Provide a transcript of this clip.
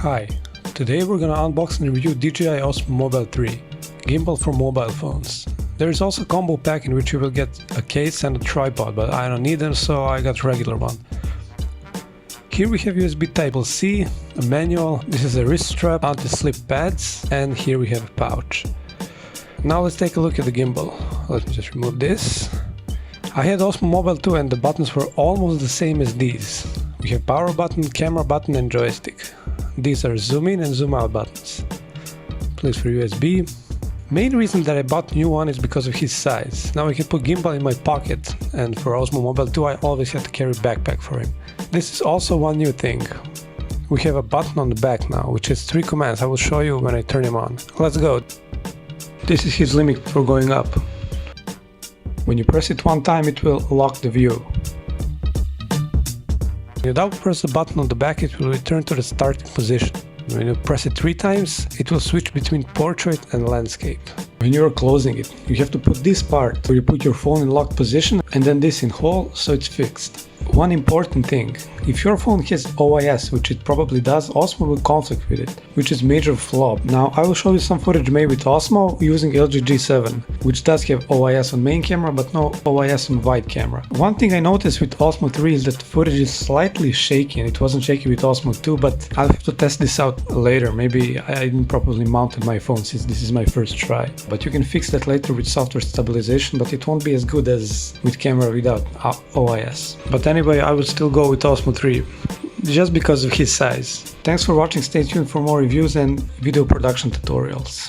Hi, today we're gonna unbox and review DJI Osmo Mobile 3, gimbal for mobile phones. There is also a combo pack in which you will get a case and a tripod, but I don't need them, so I got a regular one. Here we have USB Type-C, a manual, this is a wrist strap, anti-slip pads, and here we have a pouch. Now let's take a look at the gimbal. Let me just remove this. I had Osmo Mobile 2 and the buttons were almost the same as these. We have power button, camera button and joystick. These are zoom in and zoom out buttons. Place for USB. Main reason that I bought new one is because of his size. Now I can put gimbal in my pocket, and for Osmo Mobile 2 I always had to carry backpack for him. This is also one new thing. We have a button on the back now, which has 3 commands. I will show you when I turn him on. Let's go. This is his limit for going up. When you press it one time, it will lock the view. When you double press the button on the back, it will return to the starting position. When you press it 3 times, it will switch between portrait and landscape. When you are closing it, you have to put this part where you put your phone in locked position and then this in hold, so it's fixed. One important thing, if your phone has OIS, which it probably does, Osmo will conflict with it, which is major flaw. Now I will show you some footage made with Osmo using LG G7, which does have OIS on main camera but no OIS on wide camera. One thing I noticed with Osmo 3 is that the footage is slightly shaky, and it wasn't shaky with Osmo 2, but I'll have to test this out later. Maybe I didn't properly mount my phone since this is my first try. But you can fix that later with software stabilization, but it won't be as good as with camera without OIS. But anyway, I would still go with Osmo 3, just because of his size. Thanks for watching, stay tuned for more reviews and video production tutorials.